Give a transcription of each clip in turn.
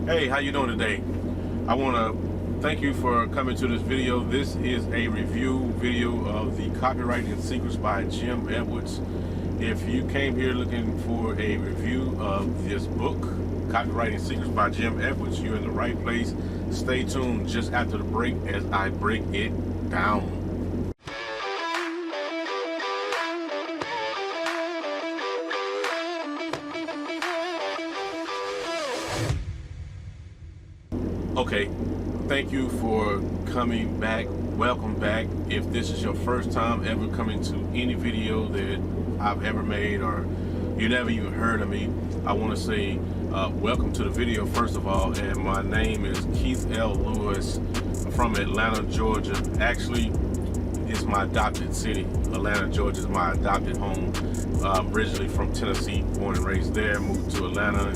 Hey, how you doing today? I want to thank you for coming to this video. This is a review video of the Copywriting Secrets by Jim Edwards. If you came here looking for a review of this book, Copywriting Secrets by Jim Edwards, you're in the right place. Stay tuned just after the break as I break it down. Okay, thank you for coming back. Welcome back. If this is your first time ever coming to any video that I've ever made, or you never even heard of me, I want to say welcome to the video first of all. And my name is Keith L. Lewis. I'm from Atlanta, Georgia. Actually, it's my adopted city. Atlanta, Georgia is my adopted home. Originally from Tennessee, born and raised there, moved to Atlanta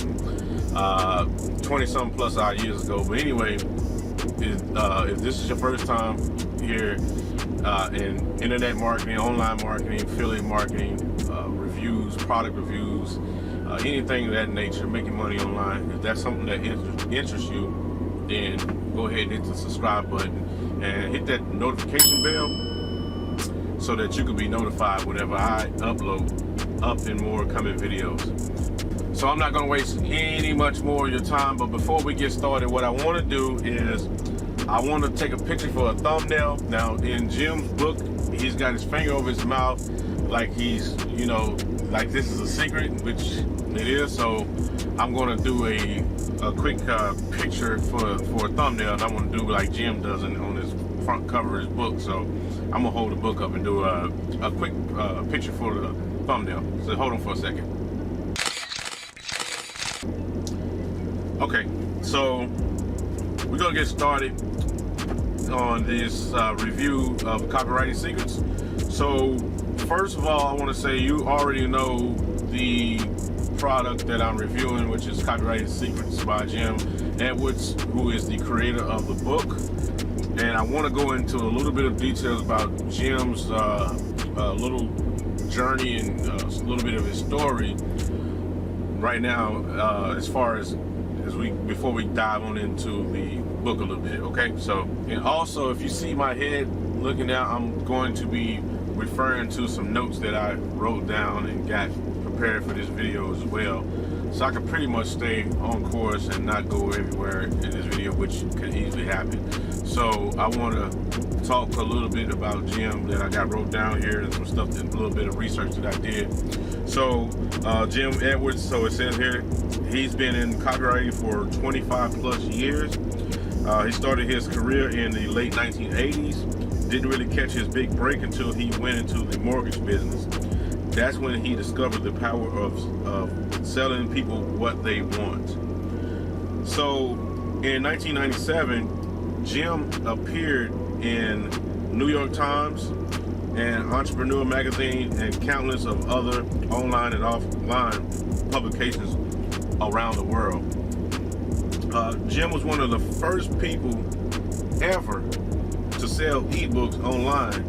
20-something plus odd years ago. But anyway, if this is your first time here in internet marketing, online marketing, affiliate marketing, reviews, product reviews, anything of that nature, making money online, if that's something that interests you, then go ahead and hit the subscribe button and hit that notification bell so that you can be notified whenever I upload up and more coming videos. So I'm not going to waste any much more of your time, but before we get started, what I want to do is I want to take a picture for a thumbnail. Now, in Jim's book, he's got his finger over his mouth like he's, like this is a secret, which it is. So I'm going to do a quick picture for a thumbnail, and I'm going to do like Jim does on his front cover of his book. So I'm going to hold the book up and do a quick picture for the thumbnail. So hold on for a second. Okay, so we're gonna get started on this review of Copywriting Secrets. So first of all, I want to say you already know the product that I'm reviewing, which is Copywriting Secrets by Jim Edwards, who is the creator of the book. And I want to go into a little bit of details about Jim's little journey and a little bit of his story right now, as far as before we dive on into the book a little bit. Okay, so, and also if you see my head looking out, I'm going to be referring to some notes that I wrote down and got prepared for this video as well, so I can pretty much stay on course and not go everywhere in this video, which could easily happen. So I want to talk a little bit about Jim that I got wrote down here, and some stuff, a little bit of research that I did. So Jim Edwards, so it says here, he's been in copywriting for 25 plus years. He started his career in the late 1980s. Didn't really catch his big break until he went into the mortgage business. That's when he discovered the power of selling people what they want. So in 1997, Jim appeared in New York Times and Entrepreneur Magazine and countless of other online and offline publications around the world. Jim was one of the first people ever to sell ebooks online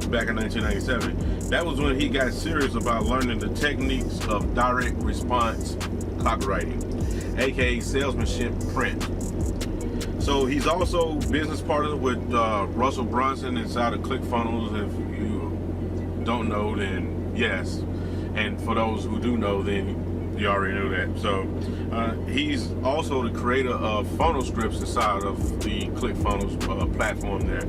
back in 1997. That was when he got serious about learning the techniques of direct response copywriting, aka salesmanship print. So he's also business partner with Russell Brunson inside of ClickFunnels. If you don't know, then yes. And for those who do know, then you already know that. So he's also the creator of funnel scripts inside of the ClickFunnels platform there.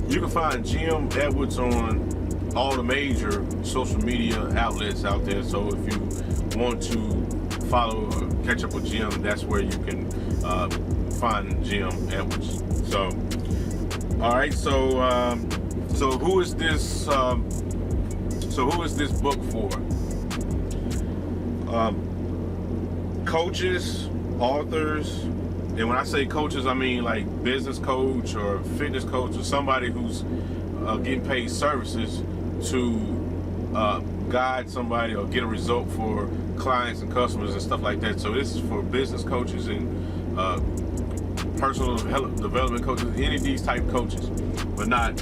You can find Jim Edwards on all the major social media outlets out there. So if you want to follow or catch up with Jim, that's where you can find Jim Edwards. So, all right. So who is this? Who is this book for? Coaches, authors, and when I say coaches, I mean like business coach or fitness coach, or somebody who's getting paid services to guide somebody or get a result for clients and customers and stuff like that. So this is for business coaches and personal development coaches, any of these type coaches, but not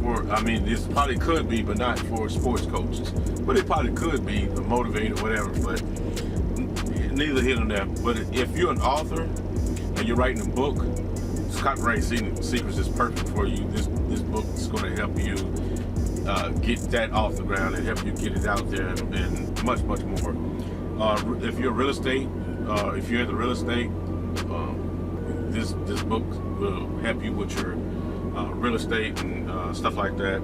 for, I mean, this probably could be, but not for sports coaches. But it probably could be, the motivator, whatever, but neither here nor there. But if you're an author and you're writing a book, Copywriting Secrets is perfect for you. This book is going to help you get that off the ground and help you get it out there and much more. If you're real estate, if you're in the real estate, this book will help you with your real estate and stuff like that.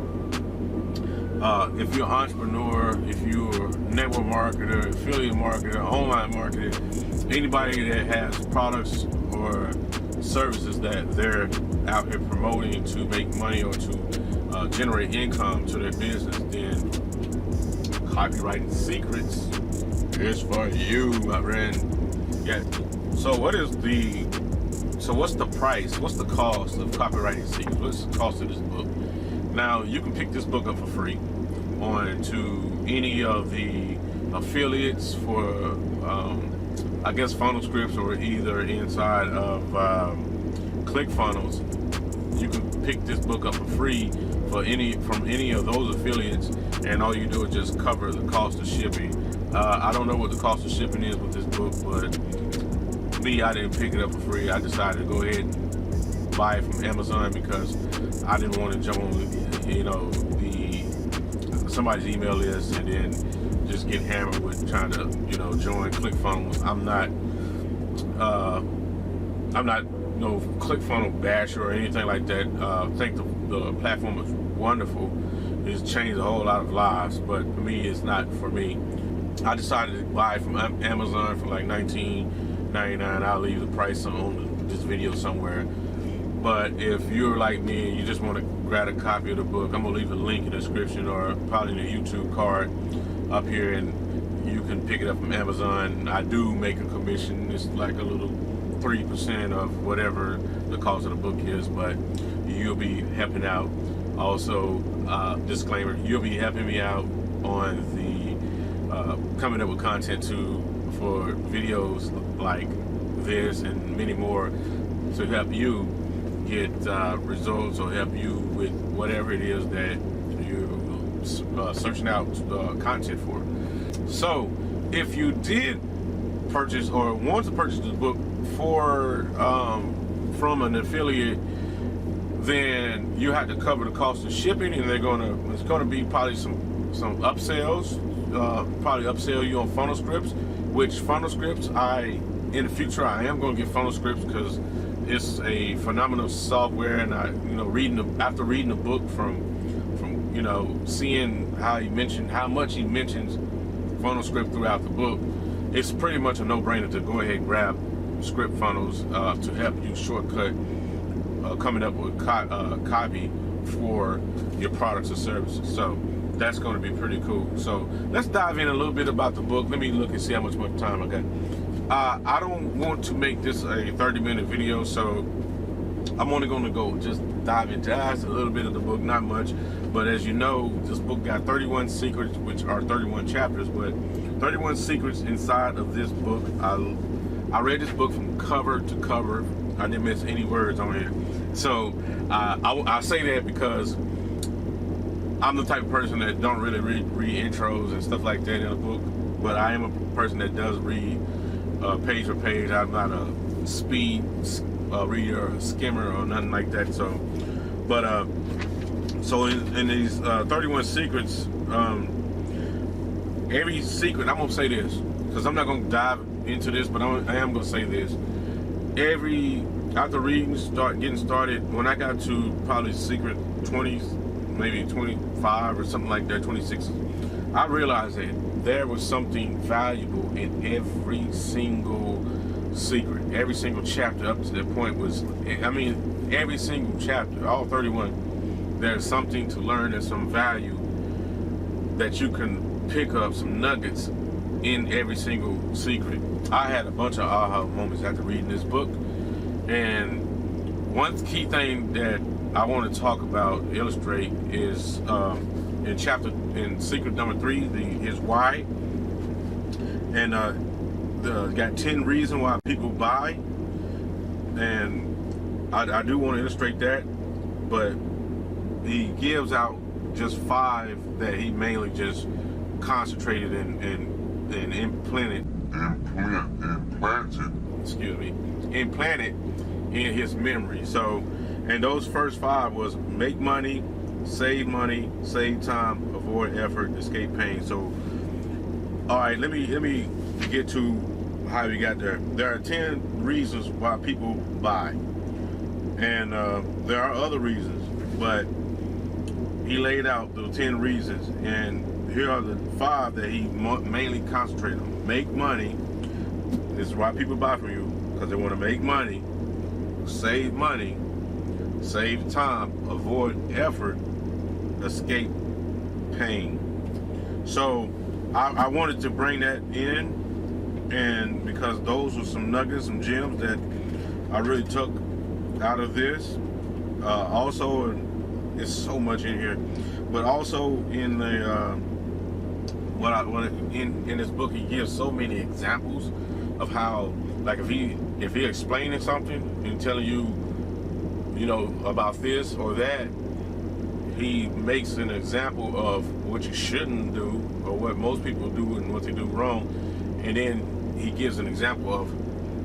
If you're an entrepreneur, if you're a network marketer, affiliate marketer, online marketer, anybody that has products or services that they're out here promoting to make money or to generate income to their business, then Copywriting Secrets is for you, my friend. Yeah. So what's the price? What's the cost of Copywriting Secrets? What's the cost of this book? Now, you can pick this book up for free on to any of the affiliates for I guess funnel scripts, or either inside of ClickFunnels. You can pick this book up for free from any of those affiliates, and all you do is just cover the cost of shipping. I don't know what the cost of shipping is with this book, but me, I didn't pick it up for free. I decided to go ahead and buy it from Amazon because I didn't want to join, somebody's email list and then just get hammered with trying to, join ClickFunnels. I'm not no ClickFunnels basher or anything like that. I think the platform is wonderful. It's changed a whole lot of lives, but for me, it's not for me. I decided to buy it from Amazon for like $19.99. I'll leave the price on this video somewhere. But if you're like me and you just want to grab a copy of the book, I'm gonna leave a link in the description or probably in the YouTube card up here, and you can pick it up from Amazon. I do make a commission. It's like a little 3% of whatever the cost of the book is, but you'll be helping out. Also, disclaimer, you'll be helping me out on the coming up with content for videos like this and many more to help you get results or help you with whatever it is that you're searching out content for. So if you did purchase or want to purchase this book from an affiliate, then you have to cover the cost of shipping, and it's gonna be probably some upsells, probably upsell you on funnel scripts, which funnel scripts in the future I am going to get funnel scripts because it's a phenomenal software. And after reading the book from seeing how much he mentions funnel script throughout the book, it's pretty much a no-brainer to go ahead and grab script funnels to help you shortcut coming up with copy for your products or services. So that's going to be pretty cool. So let's dive in a little bit about the book. Let me look and see how much more time I got. I don't want to make this a 30-minute video, so I'm only going to just dive into just a little bit of the book, not much. But as you know, this book got 31 secrets, which are 31 chapters, but 31 secrets inside of this book. I read this book from cover to cover. I didn't miss any words on here. So I say that because I'm the type of person that don't really read intros and stuff like that in a book, but I am a person that does read page for page. I'm not a speed reader or skimmer or nothing like that. So, but so in these 31 secrets, every secret, I'm gonna say this because I'm not gonna dive into this, but I am gonna say this. After reading, getting started, when I got to probably secret 20, maybe 25 or something like that, 26, I realized that there was something valuable in every single secret. Every single chapter up to that point every single chapter, all 31, there's something to learn. There's some value that you can pick up, some nuggets in every single secret. I had a bunch of aha moments after reading this book. And one key thing that I want to talk about, illustrate, is in secret number 3, his why. And got 10 reasons why people buy. And I do want to illustrate that, but he gives out just 5 that he mainly just concentrated and implemented implanted in his memory. So, and those first 5 was make money, save time, avoid effort, escape pain. So, all right, let me get to how we got there. There are 10 reasons why people buy, and there are other reasons, but he laid out the 10 reasons, and here are the 5 that he mainly concentrated on. Make money. This is why people buy from you, because they want to make money, save time, avoid effort, escape pain. So I wanted to bring that in, and because those were some nuggets, some gems that I really took out of this. Also, it's so much in here, but also in the in this book, he gives so many examples of how, like, if he explaining something and telling you, you know, about this or that, he makes an example of what you shouldn't do or what most people do and what they do wrong, and then he gives an example of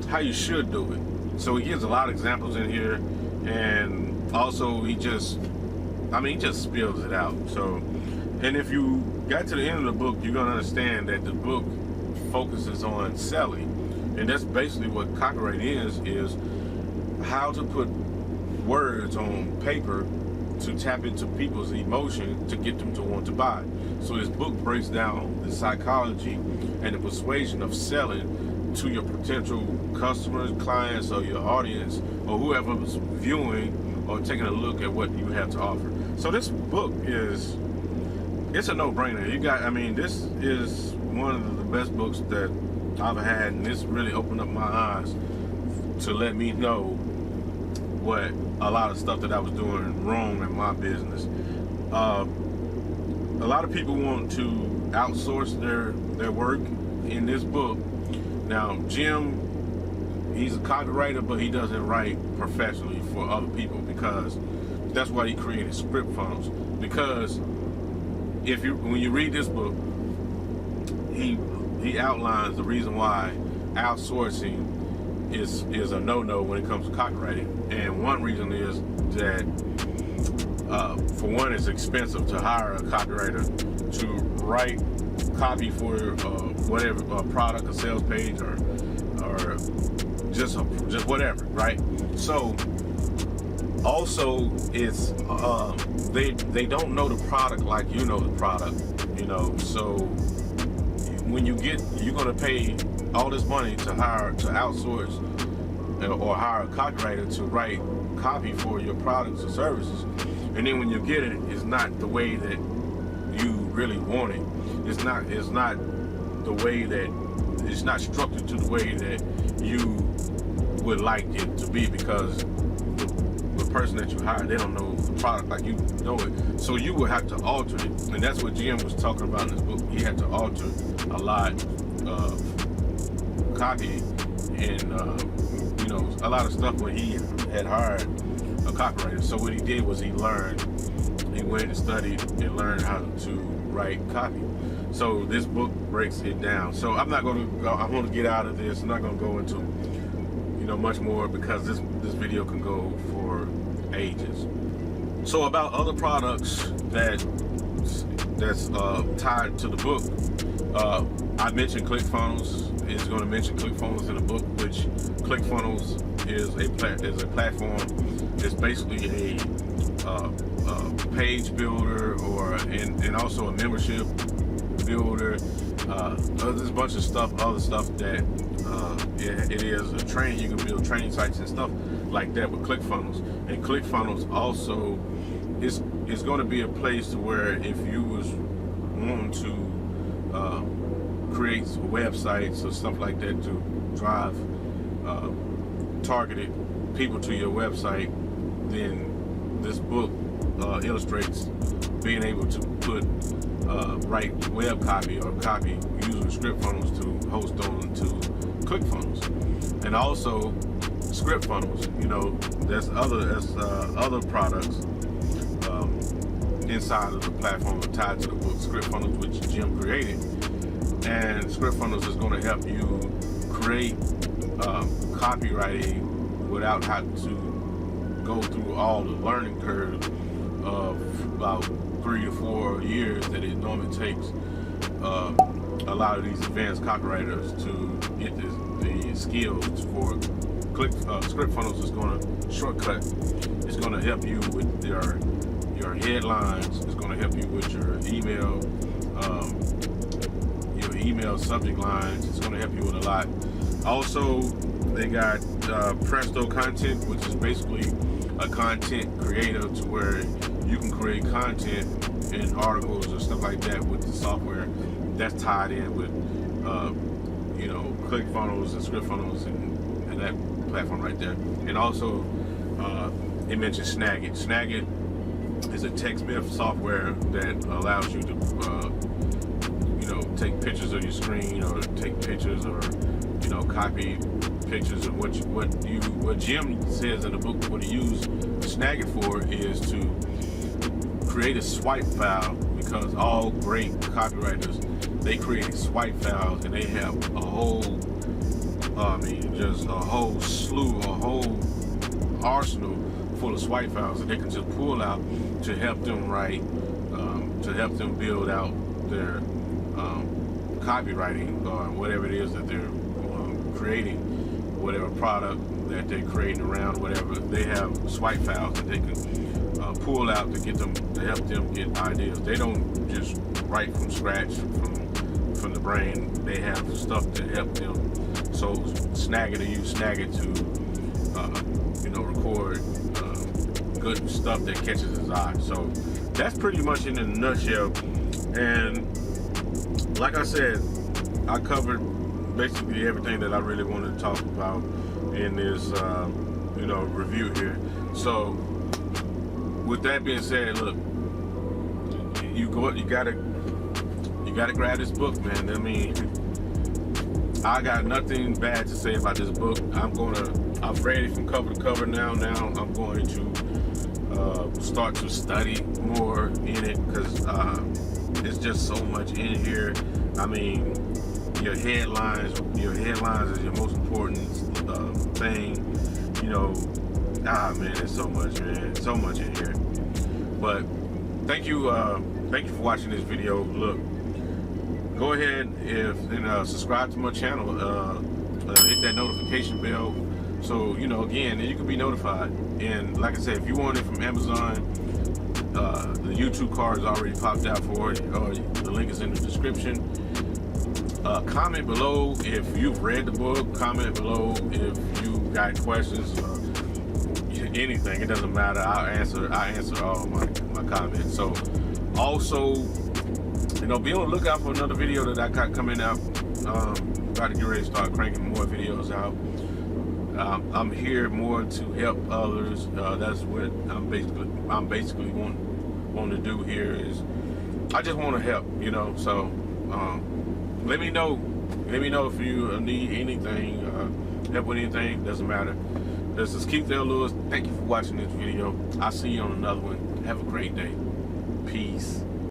how you should do it. So he gives a lot of examples in here, and also he just spills it out. So, and if you got to the end of the book, you're gonna understand that the book focuses on selling, and that's basically what copyright is how to put words on paper to tap into people's emotion to get them to want to buy. So this book breaks down the psychology and the persuasion of selling to your potential customers, clients, or your audience, or whoever's viewing or taking a look at what you have to offer. So this book it's a no-brainer. This is one of the best books that I've had, and this really opened up my eyes to let me know what a lot of stuff that I was doing wrong in my business. A lot of people want to outsource their work in this book. Now, Jim, he's a copywriter, but he doesn't write professionally for other people, because that's why he created script funnels. Because when you read this book, he outlines the reason why outsourcing is a no-no when it comes to copywriting. And one reason is that for one, it's expensive to hire a copywriter to write copy for whatever product, a sales page, or just whatever, right? So also, it's they don't know the product like you know the product, you know. So when you're gonna pay all this money to outsource or hire a copywriter to write copy for your products or services, and then when you get it, it's not the way that you really want it. It's not the way that it's not structured to the way that you would like it to be, because the person that you hire, they don't know the product like you know it. So you will have to alter it, and that's what Jim was talking about in this book. He had to alter a lot of copy and a lot of stuff when he had hired a copywriter. So what he did was he went and studied and learned how to write copy. So this book breaks it down. So I want to get out of this. I'm not going to go into much more, because this video can go for ages. So about other products that's tied to the book, I mentioned ClickFunnels. It's going to mention ClickFunnels in the book, which ClickFunnels is a platform. It's basically a page builder and also a membership builder. There's a bunch of other stuff that it is a training. You can build training sites and stuff like that with ClickFunnels. And ClickFunnels also is going to be a place to where if you was wanting to create websites or stuff like that to drive targeted people to your website, then this book illustrates being able to write web copy or copy using script funnels to host on to ClickFunnels. And also script funnels, there's other products inside of the platform tied to the book, script funnels, which Jim created. And ScriptFunnels is going to help you create copywriting without having to go through all the learning curve of about 3 to 4 years that it normally takes a lot of these advanced copywriters to get the skills for. ScriptFunnels is going to shortcut. It's going to help you with your headlines. It's going to help you with your email subject lines. It's going to help you with a lot. Also, they got Presto Content, which is basically a content creator to where you can create content in articles or stuff like that with the software that's tied in with ClickFunnels and ScriptFunnels and that platform right there. And also it mentioned Snagit. Snagit is a text-based software that allows you to take pictures of your screen, or take pictures, or copy pictures of what Jim says in the book. What he used Snagit for is to create a swipe file, because all great copywriters, they create swipe files, and they have a whole just a whole slew, a whole arsenal full of swipe files that they can just pull out to help them write, to help them build out their copywriting, or whatever it is that they're creating, whatever product that they're creating around, whatever. They have swipe files that they can pull out to help them get ideas. They don't just write from scratch from the brain. They have stuff to help them. So Snagit, they use Snagit to record good stuff that catches his eye. So that's pretty much in a nutshell. And like I said, I covered basically everything that I really wanted to talk about in this review here. So with that being said, look, you gotta grab this book, man. I mean, I got nothing bad to say about this book. I've read it from cover to cover now. Now I'm going to start to study more in it, because it's just so much in here. I mean, your headlines is your most important thing. Man, there's so much in here. But thank you for watching this video. Look, go ahead and subscribe to my channel. Hit that notification bell, so again, you can be notified. And like I said, if you want it from Amazon, the YouTube card is already popped out for it. The link is in the description. Comment below if you've read the book. Comment below if you got questions. Anything, it doesn't matter. I answer all my comments. So also, be on the lookout for another video that I got coming out. About to get ready to start cranking more videos out. I'm here more to help others. That's what I'm basically want to do here. Is I just want to help, So let me know if you need anything, help with anything. Doesn't matter. This is Keith L. Lewis. Thank you for watching this video. I'll see you on another one. Have a great day. Peace.